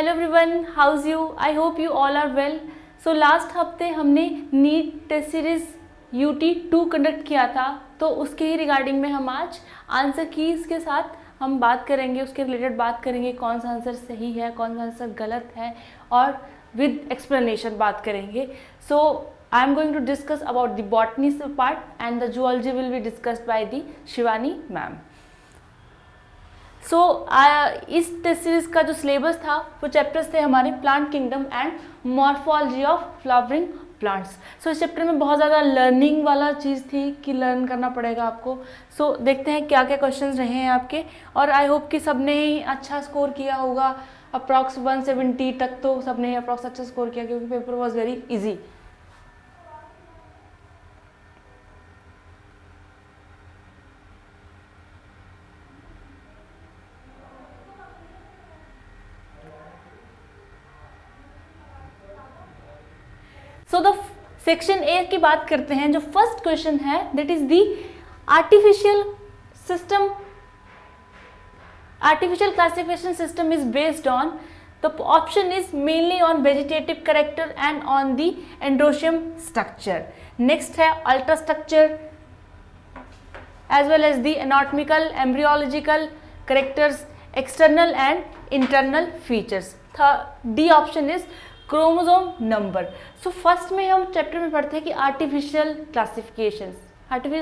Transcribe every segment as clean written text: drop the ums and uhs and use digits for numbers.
Hello everyone, how's you? I hope you all are well. So last हफ्ते हमने NEET test series UT2 conduct किया था, तो उसके ही रिगार्डिंग में हम आज आंसर कीज के साथ हम बात करेंगे, उसके रिलेटेड बात करेंगे, कौन सा आंसर सही है, कौन सा आंसर गलत है, और विद एक्सप्लेनेशन बात करेंगे। So I am going to discuss about the botany part and the zoology will be discussed by the Shivani ma'am. So इस टेस्ट सीरीज का जो सिलेबस था वो चैप्टर्स थे हमारे plant kingdom and morphology of flowering plants. So इस chapter में बहुत ज़्यादा लर्निंग वाला चीज़ थी कि लर्न करना पड़ेगा आपको। सो देखते हैं क्या क्या क्वेश्चंस रहे हैं आपके, और आई होप कि सबने ही अच्छा स्कोर किया होगा। अप्रॉक्स 170 तक तो सबने अप्रॉक्स अच्छा स्कोर किया, क्योंकि paper was very easy. So the section A की बात करते हैं। जो फर्स्ट क्वेश्चन है that is the artificial classification system is based on, the option is mainly on vegetative character and on the androecium structure. Next है ultra structure as well as the anatomical embryological characters, external and internal features. D option is chromosome number. So first में हम chapter में पढ़ते हैं कि artificial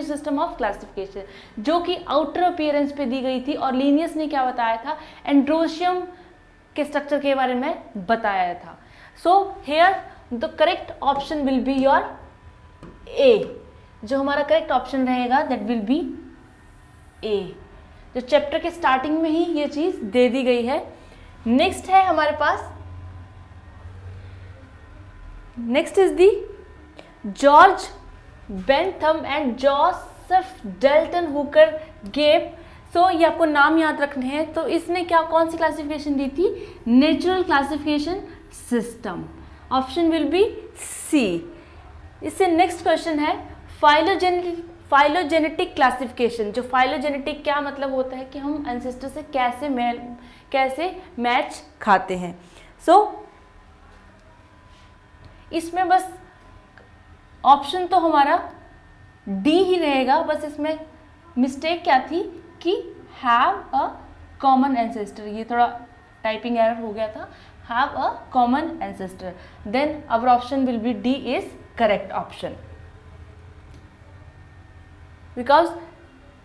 system of classification, जो कि outer appearance पे दी गई थी, और लीनियस ने क्या बताया था, एंड्रोशियम के स्ट्रक्चर के बारे में बताया था। So here the correct option will be your A. जो हमारा करेक्ट ऑप्शन रहेगा दैट विल बी ए। जो चैप्टर के स्टार्टिंग में ही ये चीज दे दी गई है। नेक्स्ट है हमारे पास, next is the George Bentham and Joseph Dalton Hooker gave. So ये आपको नाम याद रखने हैं। तो इसने कौन सी क्लासिफिकेशन दी थी? Natural classification system. Option will be C. इससे नेक्स्ट क्वेश्चन है फाइलोजेनेटिक क्लासिफिकेशन। जो फाइलोजेनेटिक क्या मतलब होता है कि हम एंसेस्टर से कैसे मैच खाते हैं। सो इसमें बस ऑप्शन तो हमारा डी ही रहेगा। बस इसमें मिस्टेक क्या थी कि हैव अ कॉमन एंसेस्टर, ये थोड़ा टाइपिंग एरर हो गया था। Have a common ancestor, then our option will be D is correct option, because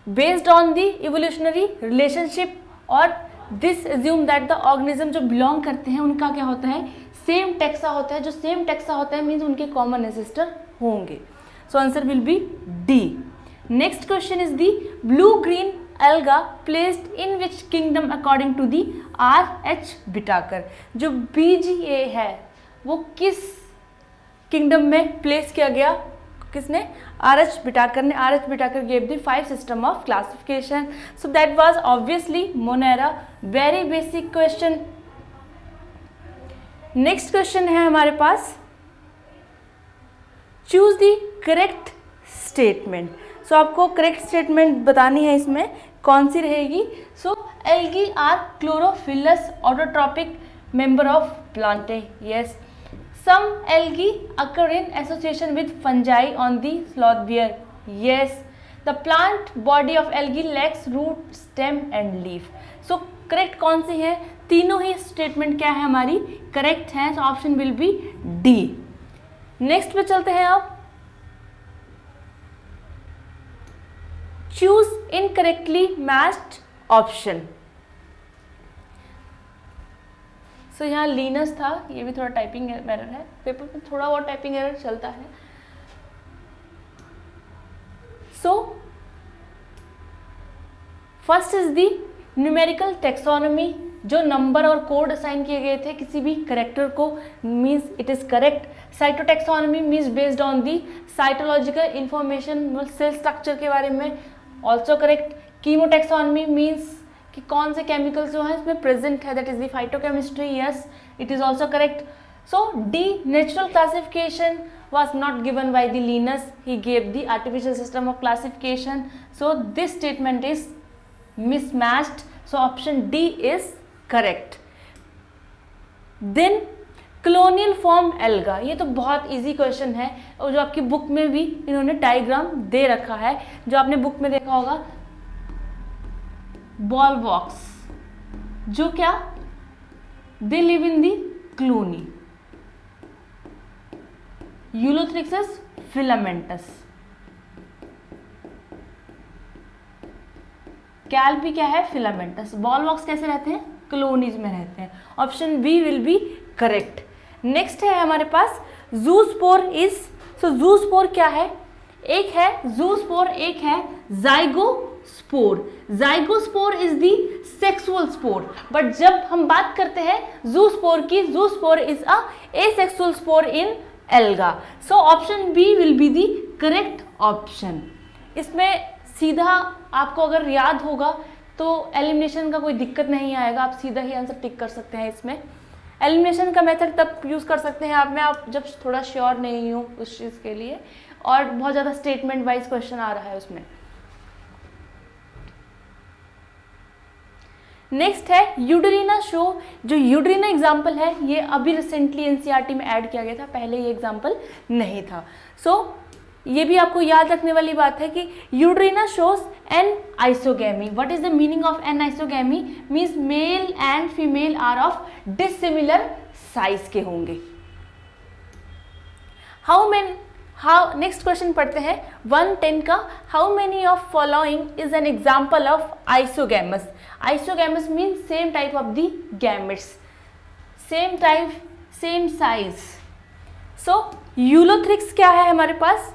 based on the evolutionary relationship और this assume that the organism जो बिलोंग करते हैं उनका क्या होता है, सेम टेक्सा होता है। जो सेम टेक्सा होता है मीन्स उनके कॉमन एंसेस्टर होंगे। So answer will be D. Next question is the blue green alga placed in which kingdom according to the RH Whittaker. जो BGA है वो किस किंगडम में प्लेस किया गया? किसने? RH बिटाकर ने। RH बिटाकर gave the 5 system of classification. So that was obviously Monera. Very basic question. Next question है हमारे पास, choose the correct statement. So आपको करेक्ट स्टेटमेंट बतानी है, इसमें कौन सी रहेगी? So algae are chlorophyllous autotrophic member of plantae. Yes. Some algae occur in association with fungi on the sloth bear. Yes. The plant body of algae lacks root, stem and leaf. So correct कौन सी है? तीनों ही statement क्या है हमारी? Correct है। So option will be D. Next पे चलते हैं अब, चूज इनकरेक्टली मैच्ड ऑप्शन। सो यहाँ लीनस था, ये भी थोड़ा टाइपिंग एरर है, पेपर में थोड़ा बहुत टाइपिंग एरर चलता है। So first is the numerical taxonomy. जो नंबर और कोड असाइन किए गए थे किसी भी करेक्टर को means it is correct. Cytotaxonomy means based on the cytological information, cell structure के बारे में, ऑल्सो करेक्ट। कीमोटेक्सोनॉमी मीन्स कि कौन से केमिकल्स जो हैं इसमें प्रेजेंट है, that is the phytochemistry. Yes, it is also correct. So D natural classification was not given by the Linus, he gave the artificial system of classification. So this statement is mismatched. So option D is correct. Then colonial form alga, ये तो बहुत easy question है और जो आपकी book में भी इन्होंने डायग्राम दे रखा है, जो आपने बुक में देखा होगा, बॉल वॉक्स, जो क्या they live in the colony, ulothrix filamentous, कैल्पी क्या है, फिलामेंटस। बॉल वॉक्स कैसे रहते हैं, कॉलोनीज में रहते हैं। Option B will be correct. Next है हमारे पास जूस्पोर इज, सो जूस्पोर क्या है, एक है जूस्पोर, एक है zygospore. Zygospore is the sexual spore, but जब हम बात करते हैं जूस्पोर की, zoospore is a asexual spore in alga. So option B will be the correct option. इसमें सीधा आपको अगर याद होगा तो एलिमिनेशन का कोई दिक्कत नहीं आएगा, आप सीधा ही आंसर टिक कर सकते हैं। इसमें एलिमिनेशन का मेथड तब यूज़ कर सकते हैं आप जब थोड़ा श्योर नहीं हो उस चीज़ के लिए और बहुत ज़्यादा स्टेटमेंट वाइज क्वेश्चन आ रहा है उसमें। नेक्स्ट है यूडरीना शो। जो यूडरीना एग्जाम्पल है ये अभी रिसेंटली एनसीईआरटी में ऐड किया गया था, पहले ये एग्जाम्पल नहीं था। सो ये भी आपको याद रखने वाली बात है कि eudorina shows an isogamy. What is the meaning of an isogamy? Means male and female are of dissimilar size के होंगे। नेक्स्ट क्वेश्चन पढ़ते हैं 110 का। How many of following is an example of isogamous? Isogamous means same type of the gametes, same type same size. So ulothrix क्या है हमारे पास?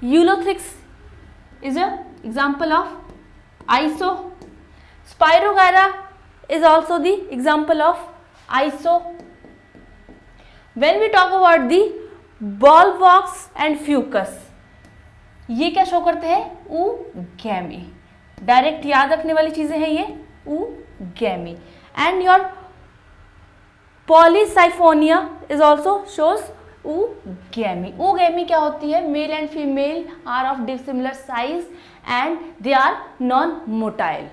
Ulothrix is a example of iso. Spirogyra is also the example of iso. When we talk about the volvox and fucus, ये क्या show करते हैं? oogamie. Direct याद रखने वाली चीजें हैं ये, oogamie. And your Polysiphonia is also shows oogamie. oogamie क्या होती है? Male and female are of dissimilar size and they are non motile.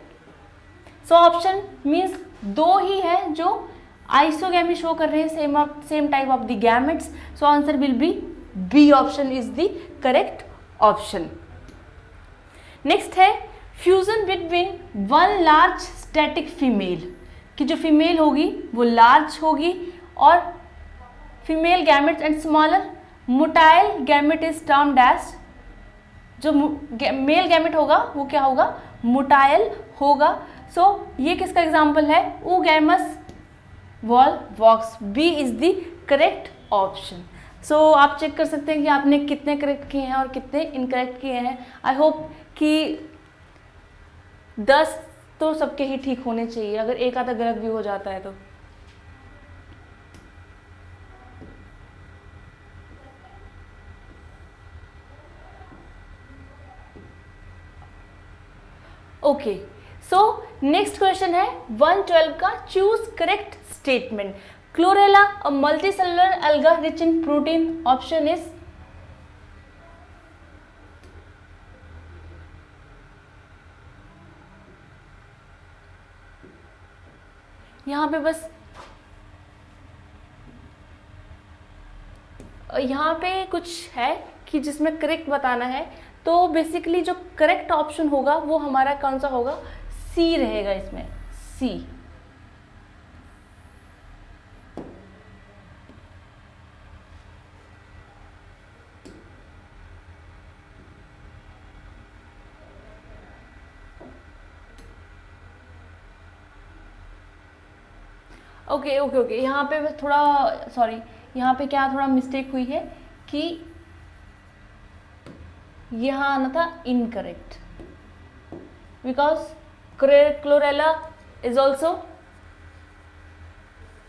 So option means दो ही है जो आइसोगैमी शो कर रहे हैं, same type of the gametes. So answer will be B option is the correct option. Next है fusion between one large static female, कि जो फीमेल होगी वो लार्ज होगी और female gametes and smaller motile gamete is termed as, जो male gamete होगा वो क्या होगा? मोटाइल होगा। सो ये किसका एग्जाम्पल है? oogamous volvox. B is the correct option. So आप चेक कर सकते हैं कि आपने कितने करेक्ट किए हैं और कितने इनकरेक्ट किए हैं। आई होप कि 10 तो सबके ही ठीक होने चाहिए, अगर एक आधा गलत भी हो जाता है तो। ओके, सो नेक्स्ट क्वेश्चन है 112 का। Choose correct statement. Chlorella a multicellular alga rich in protein. Option is यहाँ पे बस यहाँ पे कुछ है कि जिसमें करेक्ट बताना है, तो बेसिकली जो करेक्ट ऑप्शन होगा वो हमारा कौन सा होगा? सी रहेगा इसमें, सी। ओके ओके ओके, यहाँ पे बस थोड़ा सॉरी, यहाँ पे क्या थोड़ा मिस्टेक हुई है कि यहाँ आना था incorrect, because chlorella is also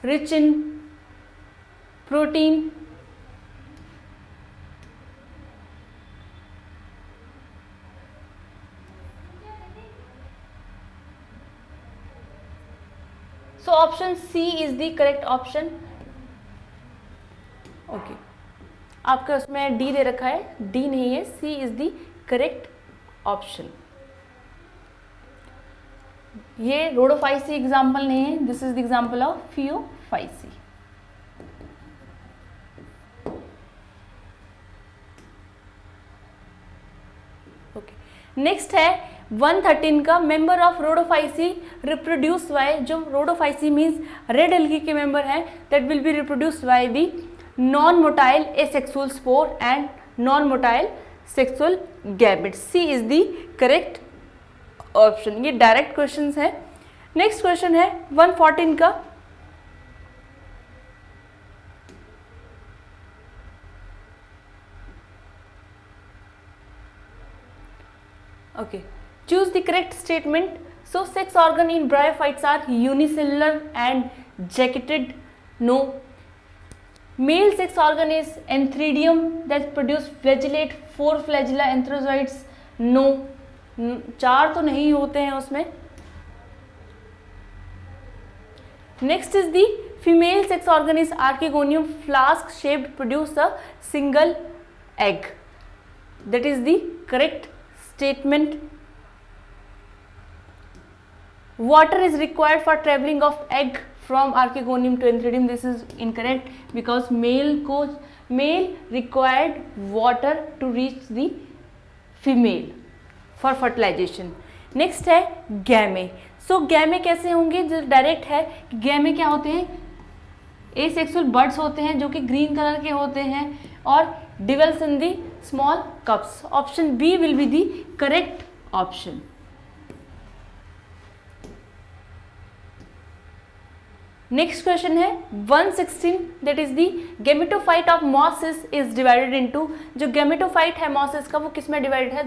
rich in protein. So option C is the correct option. Okay, आपका उसमें डी दे रखा है, डी नहीं है, C is the correct option. ये रोडोफाइसी एग्जाम्पल नहीं है, this is the example of Phaeophyceae. Okay, next है 113 का, member of Rhodophyceae reproduce by, जो रोडोफाइसी मीन्स रेड एल्गी के मेंबर हैं, that will be reproduce by the non motile asexual spore and non motile sexual gamete. C is the correct option. ये direct question है। Next question है 114 का, okay, choose the correct statement. So sex organ in bryophytes are unicellular and jacketed. No. Male sex organ is antheridium that produce flagellate 4 flagella antherozoids. No. 4 तो नहीं होते हैं उसमें। Next is the female sex organ is archegonium flask shaped, produce a single egg. That is the correct statement. Water is required for traveling of egg from archegonium to antheridium. This is incorrect because male required water to reach the female for fertilization. Next है गैमे। सो गैमे कैसे होंगे, जो direct है कि गैमे क्या होते हैं, asexual birds होते हैं जो कि ग्रीन कलर के होते हैं और develops in the small cups. Option B will be the correct option. Next question है 116, that is the gametophyte of mosses is divided into. जो गैमेटोफाइट है मॉसिस का वो किस में डिवाइडेड है,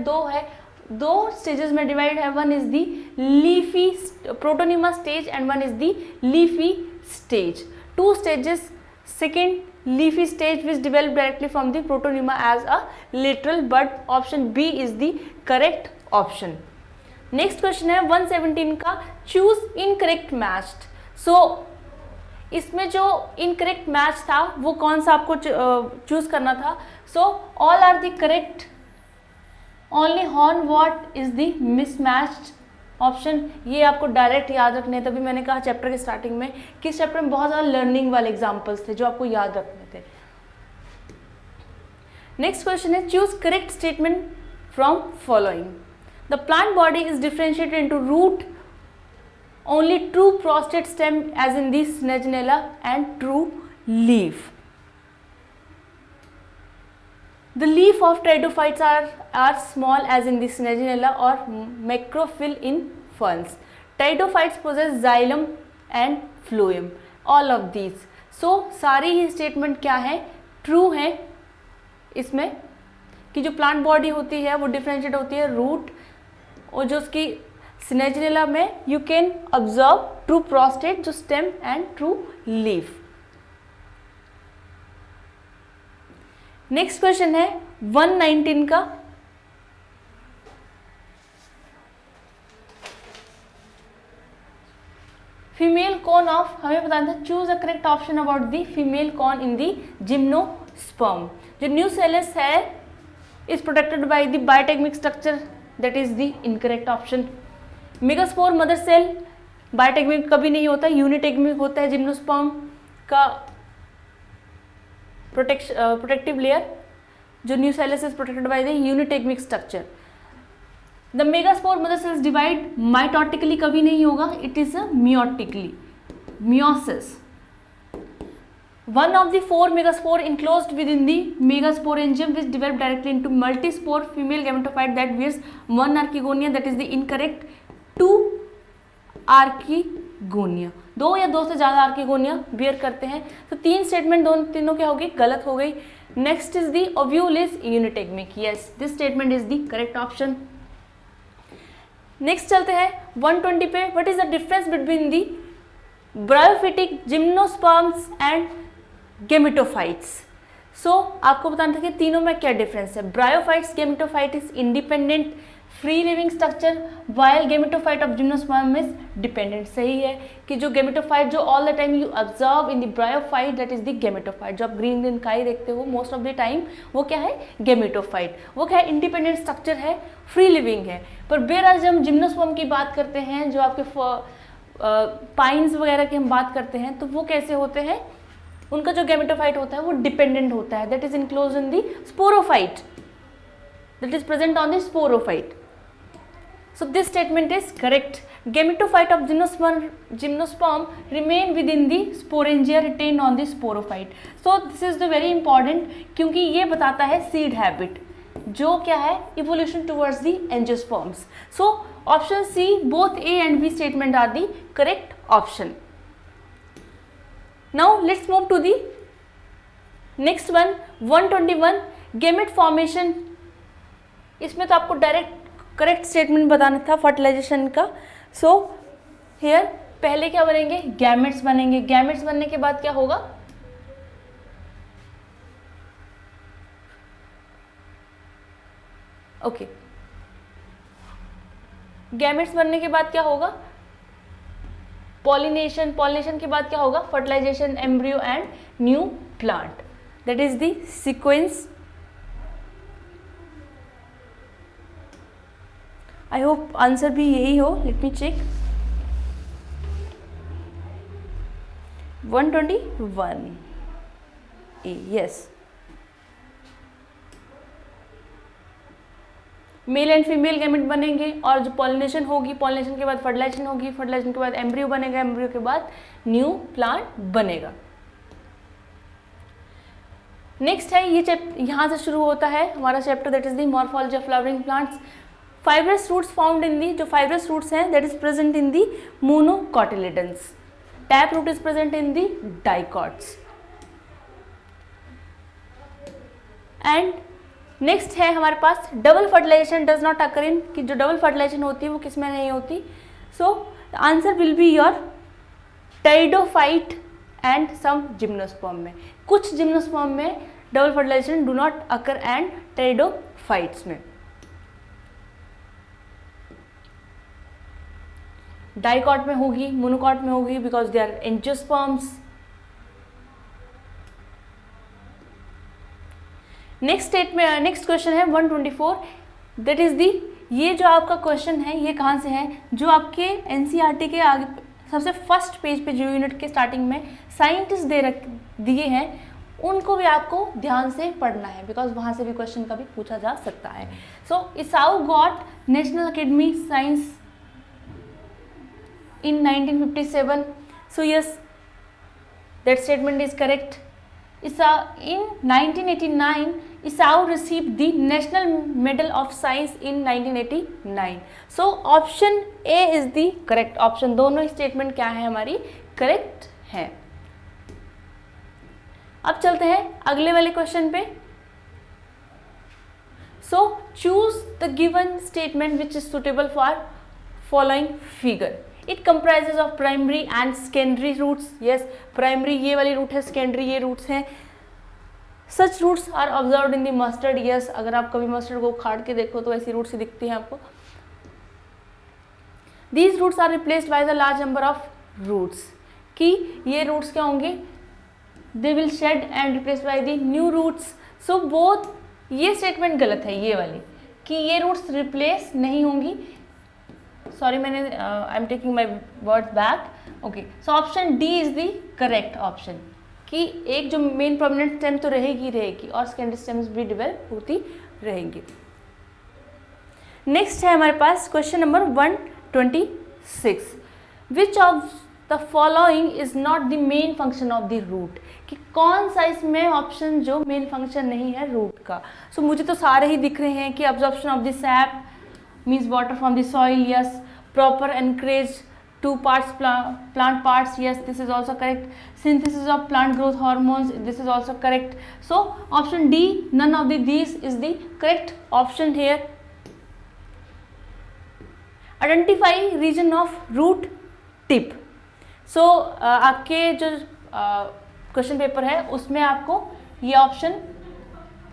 दो स्टेजेस में डिवाइड है। One is the leafy protonema stage and one is the leafy stage. 2 stages, second leafy stage which develop directly from the protonema as a lateral bud. Option B is the correct option. Next question है 117 का, choose incorrect matched. So इसमें जो incorrect match था वो कौन सा आपको choose करना था। So all are the correct, only horn what is the mismatched option. ये आपको डायरेक्ट याद रखने, तभी मैंने कहा चैप्टर के स्टार्टिंग में कि इस चैप्टर में बहुत ज़्यादा लर्निंग वाले एग्जांपल्स थे जो आपको याद रखने थे। नेक्स्ट क्वेश्चन है choose correct statement from following. The plant body is differentiated into root, only true prostrate stem as in the स्नेजनेला and true leaf. The leaf of pteridophytes are small as in the Snegionella or macrophyll in ferns. Pteridophytes possess xylem and phloem. All of these. So सारी ही statement क्या है, true है इसमें, कि जो plant body होती है वो differentiate होती है root, और जो उसकी Snegionella में you can observe true prostate जो stem and true leaf. Next question है 119 का, फीमेल कॉर्न ऑफ, हमें बताना था choose a correct option about the female cone in the gymnosperm. जो न्यूसेलस है is protected by the bitegmic structure, that is the incorrect option. Megaspore mother cell bitegmic कभी नहीं होता, यूनिटेक्मिक होता है जिम्नोस्पर्म का प्रोटेक्टिव लेयर। जो nucellus is protected by the unitegmic structure. The megaspore mother cells divide mitotically कभी नहीं होगा, it is a meiotically, meiosis. One of the 4 megaspore enclosed within the megasporangium which develop directly into multispore female gametophyte that bears 1 archegonia, that is the incorrect। 2 archegonia, 2 या 2 से ज़्यादा archegonia beer करते हैं। तो 3 statement तीनों क्या हो गई, गलत हो गई। Next is the ovule is unitegmic, yes this statement is the correct option. Next चलते हैं 120 पे। What is the difference between the bryophytic gymnosperms and gametophytes. आपको बताना था कि तीनों में क्या डिफरेंस है। Bryophytes gametophyte is independent free living structure, while gametophyte of gymnosperm is dependent. सही है कि जो गेमेटोफाइट जो all the time you observe in the bryophyte that is the gametophyte, जो आप ग्रीन ग्रीन काई देखते हो मोस्ट ऑफ द टाइम वो क्या है, गेमेटोफाइट। वो क्या है, इंडिपेंडेंट स्ट्रक्चर है, फ्री लिविंग है। पर बेराज हम जिम्नोस्पर्म की बात करते हैं, जो आपके पाइन्स वगैरह की हम बात करते हैं, तो वो कैसे होते हैं, उनका जो गेमेटोफाइट होता है वो डिपेंडेंट होता है, that is enclose in the sporophyte, that is present on the sporophyte. So this statement is correct. Gametophyte of gymnosperm remain within the sporangia retained on the sporophyte. So this is the very important, क्योंकि ये बताता है seed habit, जो क्या है evolution towards the angiosperms. So option C, both A and B statement are the correct option. Now let's move to the next one, 121 gamete formation. इसमें तो आपको डायरेक्ट करेक्ट स्टेटमेंट बताना था फर्टिलाइजेशन का। So here पहले क्या बनेंगे, gametes बनेंगे। गैमेट्स बनने के बाद क्या होगा, ओके गैमेट्स बनने के बाद क्या होगा, पॉलिनेशन। पॉलिनेशन के बाद क्या होगा, fertilisation, embryo and new plant, that is the sequence. I hope answer भी यही हो, let me check. 121 A, yes. Male and female gamete बनेंगे और जो पॉलिनेशन होगी, पॉलिनेशन के बाद फर्टिलाइजेशन होगी, फर्टिलाइजेशन के बाद एम्ब्रियो बनेगा, एम्ब्रियो के बाद न्यू प्लांट बनेगा। नेक्स्ट है ये यहाँ से शुरू होता है हमारा chapter, that is the morphology of flowering plants. Fibrous roots found in the, जो fibrous roots हैं that is present in the monocotyledons. Tap root is present in the dicots. And next है हमारे पास double fertilization does not occur in, कि जो double fertilization होती है वो किस में नहीं होती। So the answer will be your pteridophyte and some gymnosperm में। कुछ gymnosperm में double fertilization do not occur and pteridophytes में। डाइकॉट में होगी, मोनोकॉट में होगी, because they are angiosperms. Next question है 124, दैट इज दी, ये जो आपका क्वेश्चन है ये कहाँ से है, जो आपके एनसीईआरटी के आगे सबसे फर्स्ट पेज पे जो यूनिट के स्टार्टिंग में साइंटिस्ट दिए हैं उनको भी आपको ध्यान से पढ़ना है, बिकॉज वहाँ से भी क्वेश्चन कभी पूछा जा सकता है। So Esau got national academy science in 1957. So yes, that statement is correct. In 1989, Isao received the National Medal of Science in 1989. So option A is the correct option. दोनों statement क्या है हमारी correct है। अब चलते हैं अगले वाले क्वेश्चन पे। So choose the given statement which is suitable for following figure. It comprises of primary and secondary roots. Yes, primary ये वाली रूट है, secondary ये रूट्स हैं। Such roots are observed in the mustard. Yes, अगर आप कभी mustard को उखाड़ के देखो तो ऐसी रूट्स ही दिखती हैं आपको। These roots are replaced by the large number of roots. कि ये roots क्या होंगे, they will shed and replaced by the new roots. So both, ये statement गलत है ये वाली, कि ये roots replace नहीं होंगी। सॉरी मैंने I am taking my word back. Okay, so option D is the correct option, कि एक जो मेन प्रोमिनेंट स्टेम तो रहेगी और सेकेंडरी स्टेम्स भी डेवलप होती रहेंगी। नेक्स्ट है हमारे पास question number 126, which of the following is not the main function of the root, कि कौन सा इसमें ऑप्शन जो मेन फंक्शन नहीं है रूट का। सो मुझे तो सारे ही दिख रहे हैं कि absorption of the SAP means water from the soil, yes. Proper anchorage to parts, plant parts, yes, this is also correct. Synthesis of plant growth hormones, this is also correct. So option D, none of these is the correct option here. Identify region of root tip. So आपके जो question paper है उसमें आपको ये option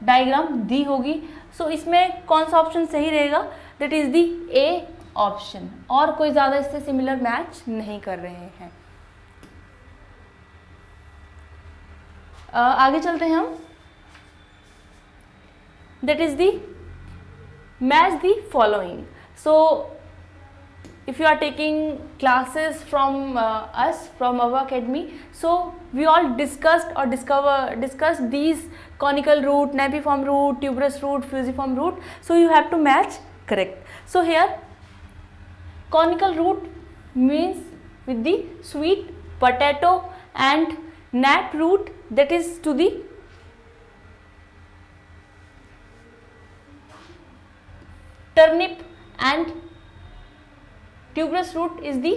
diagram दी होगी। सो इसमें कौन सा ऑप्शन सही रहेगा? That is the A option, और कोई ज़्यादा इससे सिमिलर मैच नहीं कर रहे हैं। आगे चलते हैं हम। That is the match the following. So if you are taking classes from us, from our academy, so we all discussed or discussed these conical root, napiform root, tuberous root, fusiform root. So you have to match correct. So here conical root means with the sweet potato, and nap root that is to the turnip, and tuberous root is the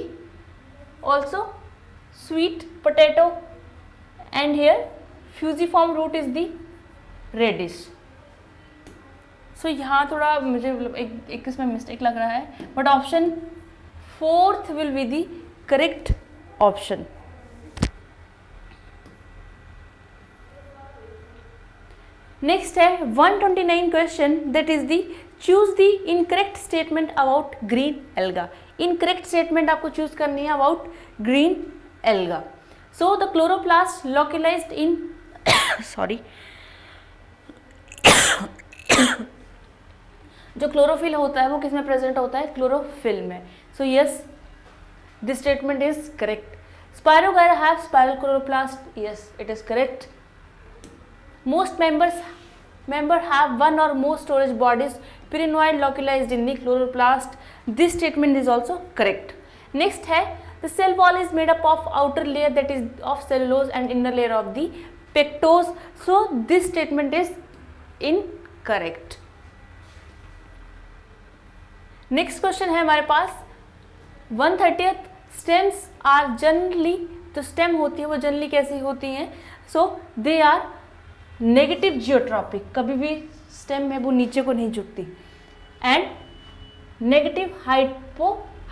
also sweet potato, and here fusiform root is the radish. So यहाँ थोड़ा मुझे एक इसमें mistake लग रहा है, but option 4th will be the correct option. Next है 129 question, that is the choose the incorrect statement about green alga. Incorrect statement आपको चूज करनी है about green alga. So the chloroplast localised in sorry जो chlorophyll होता है वो किस में प्रेजेंट होता है? क्लोरोफिल में। So yes, this statement is correct. Spirogyra have spiral chloroplast, yes it is correct. Most member have one or more storage bodies, pyrenoid localized in the chloroplast. This statement is also correct. Next है the cell wall is made up of outer layer that is of cellulose and inner layer of the pectose. So this statement is incorrect. Next question है हमारे पास 130th, stems are generally, तो stem होती है वो generally कैसी होती हैं? So they are negative geotropic, कभी भी स्टेम है वो नीचे को नहीं झुकती, एंड नेगेटिव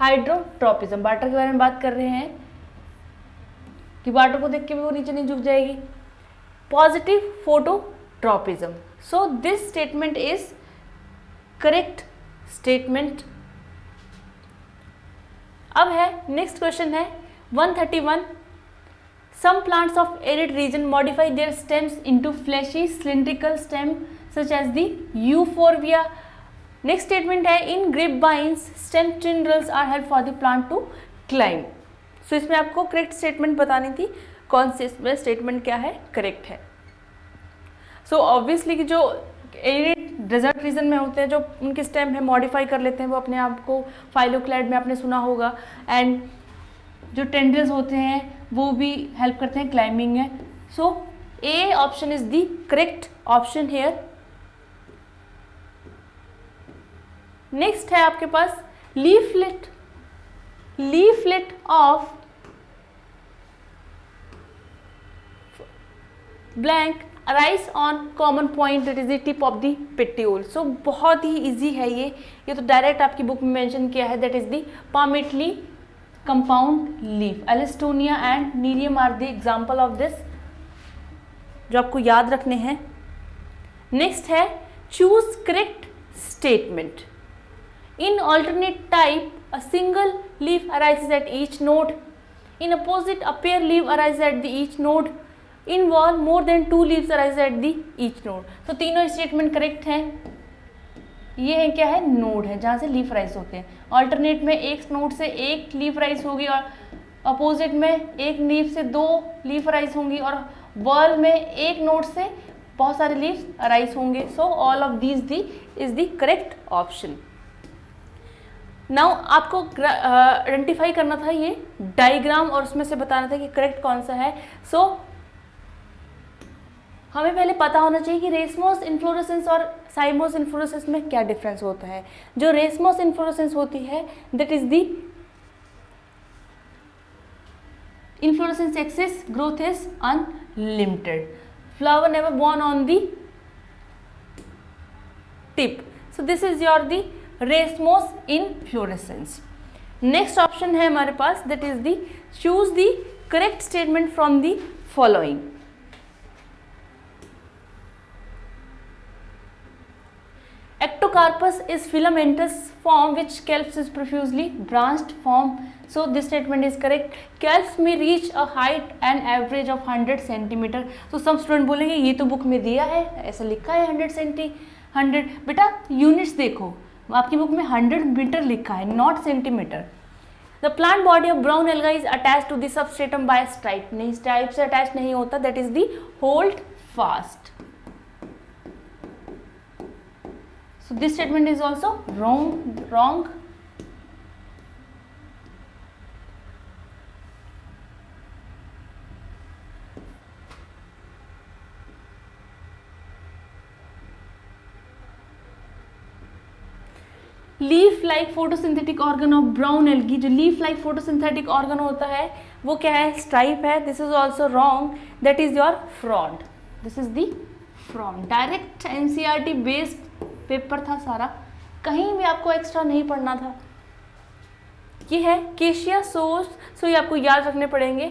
हाइड्रोट्रोपिज्म, वाटर के बारे में बात कर रहे हैं कि वाटर को देख के भी वो नीचे नहीं झुक जाएगी। Positive phototropism. So this statement is correct statement. अब है नेक्स्ट क्वेश्चन है 131, some plants of arid region modify their stems into fleshy cylindrical stem such as the euphorbia. Next statement है in grapevines stem tendrils are help for the plant to climb. So इसमें आपको correct statement बतानी थी, कौन से इसमें statement क्या है करेक्ट है। सो ऑब्वियसली कि जो एरिड डेजर्ट रीजन में होते हैं, जो उनके स्टेम है मॉडिफाई कर लेते हैं वो अपने आप को, फाइलोक्लैड में आपने सुना होगा, एंड जो टेंड्रिल्स होते हैं वो भी हेल्प करते हैं क्लाइंबिंग में। So A option is the correct option here. Next है आपके पास leaflet of blank arise on common point that is the tip of the petiole. So बहुत ही इजी है ये तो डायरेक्ट आपकी बुक में मेंशन किया है, that is the palmately compound leaf. Alstonia and nerium are the example of this, जो आपको याद रखने हैं। नेक्स्ट है choose correct statement. In alternate type a single leaf arises at each node, in opposite a pair leaf arises at the each node, in whorl more than 2 leaves arise at the each node. तो तीनों statement correct हैं। ये है क्या है? Node है जहाँ से लीफ राइज होते हैं। ऑल्टरनेट में एक नोड से एक लीफ राइज होगी, और अपोजिट में एक लीफ से 2 लीफ राइज होंगी, और वॉल में एक नोड से बहुत सारे लीफ राइज होंगे। So all of these is the correct option. Now आपको आइडेंटिफाई करना था ये डायग्राम, और उसमें से बताना था कि करेक्ट कौन सा है। सो हमें पहले पता होना चाहिए कि रेसमोस इन्फ्लोरेसेंस और साइमोस इन्फ्लोरेसेंस में क्या डिफरेंस होता है। जो रेसमोस इन्फ्लोरेसेंस होती है that is the inflorescence axis, growth is unlimited, flower never borne on the tip. So this is your the racemose inflorescence. Next option है हमारे पास that is the choose the correct statement from the following. Protocarpus is filamentous form which kelps is profusely branched form. So this statement is correct. Kelps may reach a height and average of 100 centimeter. तो सब student बोलेंगे ये तो book में दिया है, ऐसा लिखा है 100 बेटा यूनिट्स देखो, आपकी बुक में 100 मीटर लिखा है, not centimetre. The plant body of brown alga is attach to the substratum by stripe. नहीं, स्ट्राइप से अटैच नहीं होता, that is the holdfast. So this statement is also wrong. Leaf like photosynthetic organ of brown algae. जो leaf like photosynthetic organ होता है वो क्या है? स्ट्राइप है. This is also wrong, that is your frond. This is the frond. Direct NCERT based paper था सारा, कहीं भी आपको एक्स्ट्रा नहीं पढ़ना था. ये है केशिया सोर्स. सो ये आपको याद रखने पड़ेंगे.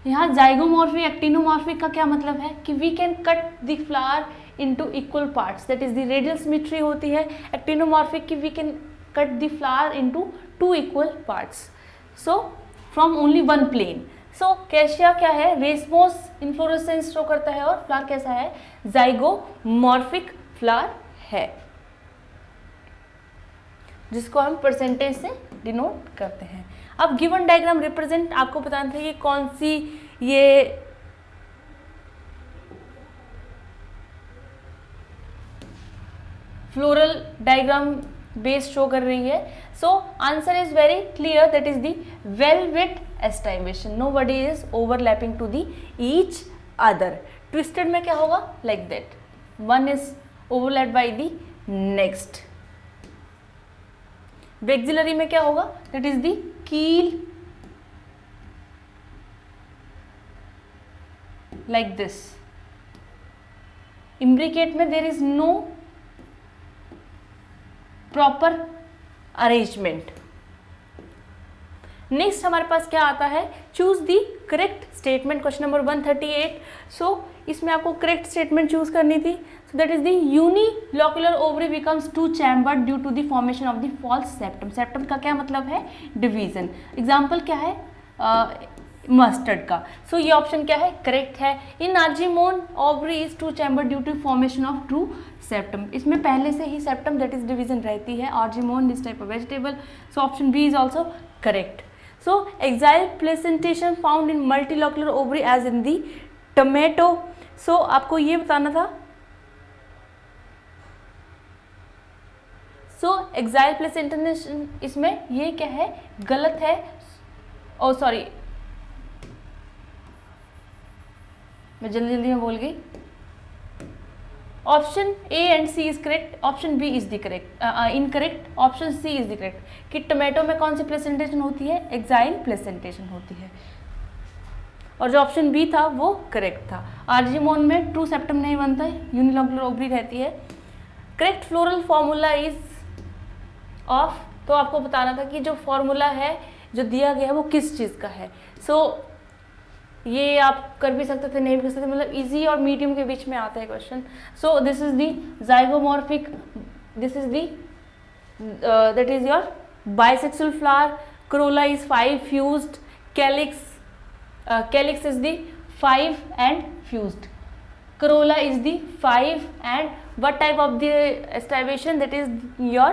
यहाँ जाइगोमॉर्फिक एक्टिनोमॉर्फिक का क्या मतलब है कि we can cut the flower into equal parts, that is the radial symmetry होती है. एक्टिनोमॉर्फिक की we can cut the flower into 2 equal parts, so from only one plane. So Cassia क्या है? रेसमोस इन्फ्लोरेसेंस शो करता है और flower कैसा है? जाइगोमॉर्फिक फ्लावर है, जिसको हम परसेंटेज से डिनोट करते हैं. अब गिवन डायग्राम रिप्रेजेंट, आपको बताना था कि कौन सी ये फ्लोरल डायग्राम बेस शो कर रही है. So answer is very clear, that is the valvate aestivation. Nobody is overlapping to the each other. Twisted में क्या होगा? Like that, one is overlapped by the next. Vexillary में क्या होगा? That is the keel like this. Imbricate में there is no proper arrangement. Next हमारे पास क्या आता है? Choose the correct statement. Question number 138. So इसमें आपको करेक्ट स्टेटमेंट चूज करनी थी. So that is the unilocular ovary becomes 2 chambered due to the formation of the false septum. Septum का क्या मतलब है? डिवीजन. एग्जाम्पल क्या है? मस्टर्ड का. सो ये ऑप्शन क्या है? करेक्ट है. In argemone ovary is 2 chambered due to formation of true septum. इसमें पहले से ही सेप्टम दैट इज डिवीजन रहती है. Argemone this type of vegetable. So option B is also correct. So exile placentation found in multilocular ovary as in the tomato. So आपको ये बताना था. So exile placentation इसमें ये क्या है? गलत है. ओ सॉरी, मैं जल्दी में बोल गई. Option A and C is correct, option B is the correct incorrect, option C is the correct. कि टोमेटो में कौन सी प्लेसेंटेशन होती है? एक्साइल प्लेसेंटेशन होती है. और जो ऑप्शन बी था वो करेक्ट था. आर्जीमोन में ट्रू सेप्टम नहीं बनता है, यूनिलोक्युलर ओवरी रहती है. Correct floral formula is of. तो आपको बताना था कि जो फॉर्मूला है जो दिया गया है वो किस चीज़ का है. सो ये आप कर भी सकते थे, नहीं भी कर सकते, मतलब इजी और मीडियम के बीच में आता है question. So this is the zygomorphic, this is the that is your bisexual flower. corolla is 5 fused. Calyx is the 5 and fused. Corolla is the 5 and what type of the estivation? That is your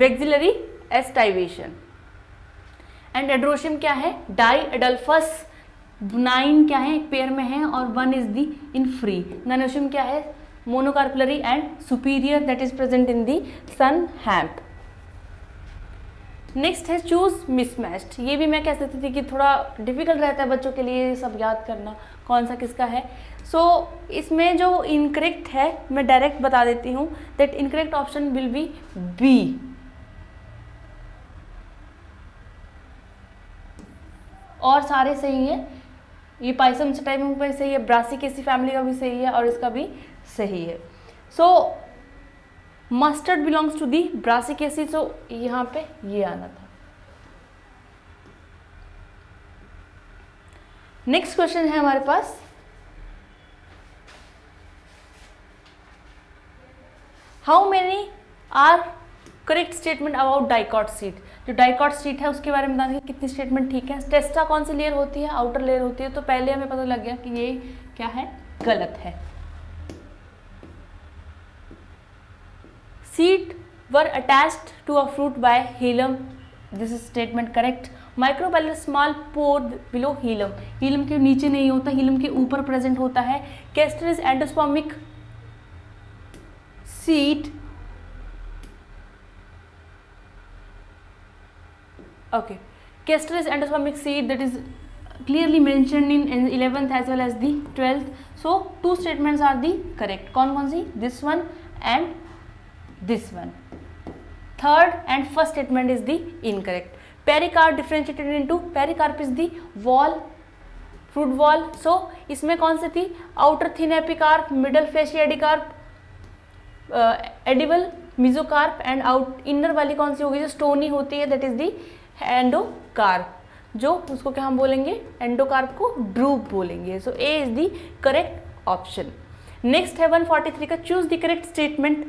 vexillary estivation. And adrosium क्या है? Diadelphous. 9 क्या है? एक pair में है और 1 is the in free. नैनोशियम क्या है? Monocarpellary and superior, that is present in the sun hemp. Next है चूज मिसमैच्ड. ये भी मैं कह सकती थी कि थोड़ा डिफिकल्ट रहता है बच्चों के लिए सब याद करना कौन सा किसका है. सो इसमें जो इनकरेक्ट है मैं डायरेक्ट बता देती हूँ, that incorrect option will be B. और सारे सही है. ये पाइसम टाइम का सही है, ब्रासिकेसी फैमिली का भी सही है और इसका भी सही है. So mustard belongs to the brassicaceae. So यहाँ पे ये आना था. नेक्स्ट क्वेश्चन है हमारे पास. How many are correct statement about dicot seed. जो डाइकॉट सीट है उसके बारे में बताने की कितनी स्टेटमेंट ठीक है। टेस्टा कौन सी लेयर होती है, आउटर लेयर होती है, तो पहले हमें पता लग गया कि ये क्या है, गलत है। Seed were attached to a fruit by hilum, this is statement correct. Micropyle small pore below hilum, hilum के नीचे नहीं होता, हीलम के ऊपर प्रेजेंट होता है। Castor is endospermic seat, okay, castor is endospermic seed that is clearly mentioned in 11th as well as the 12th, so two statements are the correct। कौन कौन सी, this one and this one। third and first statement is the incorrect। pericarp differentiated into, pericarp is the wall, fruit wall, so इसमें कौन सी थी, outer thin epicarp, middle fleshy एडिकार्प, edible mesocarp and out inner वाली कौन सी होगी जो stony होती है, that is the endocarp, जो उसको क्या हम बोलेंगे, एंडोकार्प को ड्रूप बोलेंगे। So A is the correct option. Next है 143 का, choose the correct statement.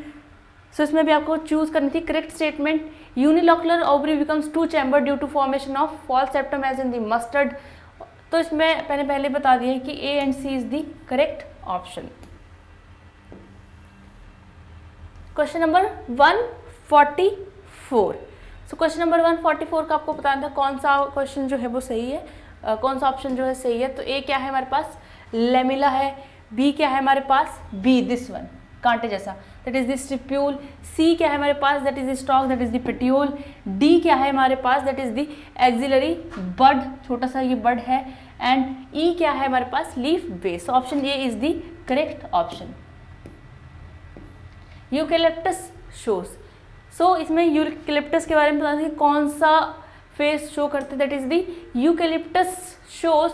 So इसमें भी आपको चूज करनी थी correct statement. Unilocular ovary becomes two chamber due to formation of false septum as in the mustard, तो इसमें पहले बता दिया है कि A and C is the correct option. Question number 144, so question number 144 का आपको बताना था कौन सा क्वेश्चन जो है वो सही है, कौन सा ऑप्शन जो है सही है। तो ए क्या है हमारे पास, लेमिला है। बी क्या है हमारे पास, बी दिस वन, कांटे जैसा, that is the stipule. C क्या है हमारे पास, that is the stalk, that is the petiole. D क्या है हमारे पास, that is the axillary bud, छोटा सा ये बड है। एंड ई क्या है हमारे पास, leaf base. Option A is the correct option. Eucalyptus shows, so इसमें यूकेलिप्टस के बारे में बताना है कौन सा फेज शो करते हैं, that is the eucalyptus shows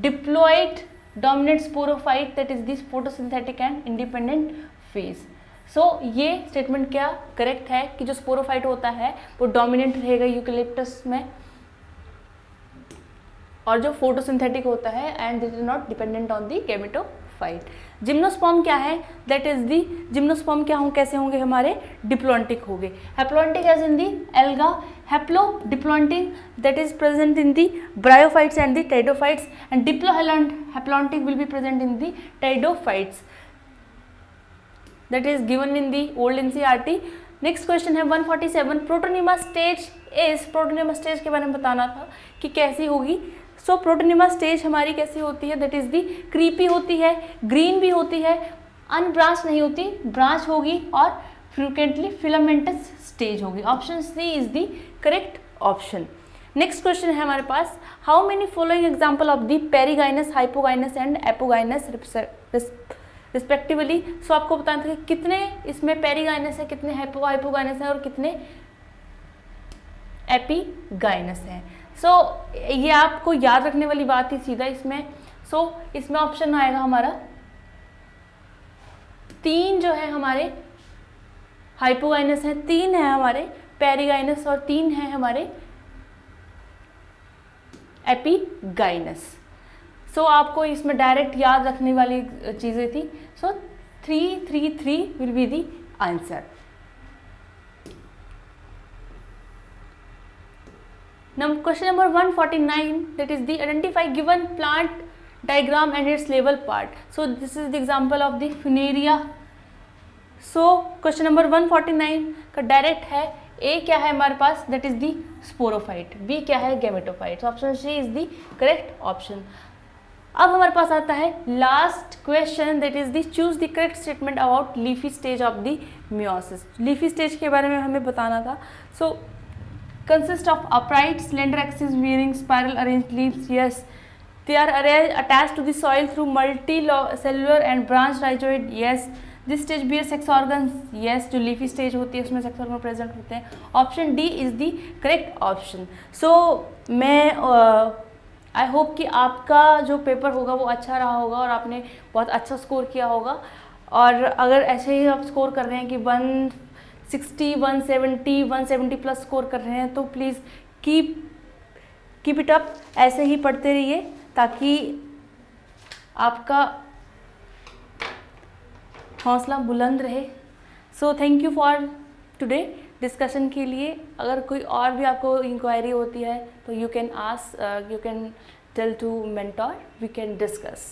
diploid dominant sporophyte, that is the photosynthetic and independent phase. So ये स्टेटमेंट क्या करेक्ट है कि जो स्पोरोफाइट होता है वो डोमिनेंट रहेगा यूकेलिप्टस में, और जो फोटोसिंथेटिक होता है and that is not dependent on the gametophyte. Gymnosperm क्या है, दैट इज दी, जिम्नोस्पर्म क्या होंगे, कैसे होंगे हमारे, डिप्लॉन्टिक होंगे। Haplontic as in the alga, haplodiplontic that is present in the bryophytes and the pteridophytes, and haplontic will be present in the pteridophytes, that is given in the old NCERT. Next question है 147, protonema stage is, protonema stage के बारे में बताना था कि कैसी होगी। सो protonema stage हमारी कैसी होती है, दैट इज दी क्रीपी होती है, ग्रीन भी होती है, अनब्रांच नहीं होती, ब्रांच होगी, और फ्रिक्वेंटली फिलामेंटस स्टेज होगी। Option C is the correct option. Next question है हमारे पास, how many following example of the perigynous, hypogynous and epigynous respectively. So आपको बताना था कि कितने इसमें पेरीगाइनस है, कितने हाइपोगाइनस है और कितने एपीगाइनस है। सो ये आपको याद रखने वाली बात ही सीधा इसमें। सो इसमें ऑप्शन आएगा हमारा 3 जो है हमारे हाइपोगाइनस है, 3 है हमारे पेरीगाइनस और 3 है हमारे एपीगाइनस। सो आपको इसमें डायरेक्ट याद रखने वाली चीज़ें थी। सो 3 will be the answer. Question number 149, that is the identify given plant diagram and its label part. So this is the example of the Funaria. So question number 149 का डायरेक्ट है, A क्या है हमारे पास, that is the sporophyte, B क्या है gametophyte. So option C is the correct option. अब हमारे पास आता है last question, that is the choose the correct statement about leafy stage of the meiosis. Leafy stage के बारे में हमें बताना था। सो consist of upright slender axis bearing spiral arranged leaves, yes, they are attached to the soil through multicellular and branched rhizoid, yes, this stage bears sex organs, yes, जो leafy stage होती है उसमें sex organ present होते हैं। Option D is the correct option. So मैं I hope कि आपका जो पेपर होगा वो अच्छा रहा होगा और आपने बहुत अच्छा स्कोर किया होगा। और अगर ऐसे ही आप स्कोर कर रहे हैं कि 160, 170, 170 प्लस स्कोर कर रहे हैं तो प्लीज़ कीप इट अप, ऐसे ही पढ़ते रहिए ताकि आपका हौसला बुलंद रहे। So thank you for today discussion के लिए। अगर कोई और भी आपको इंक्वायरी होती है तो you can tell to mentor, we can discuss.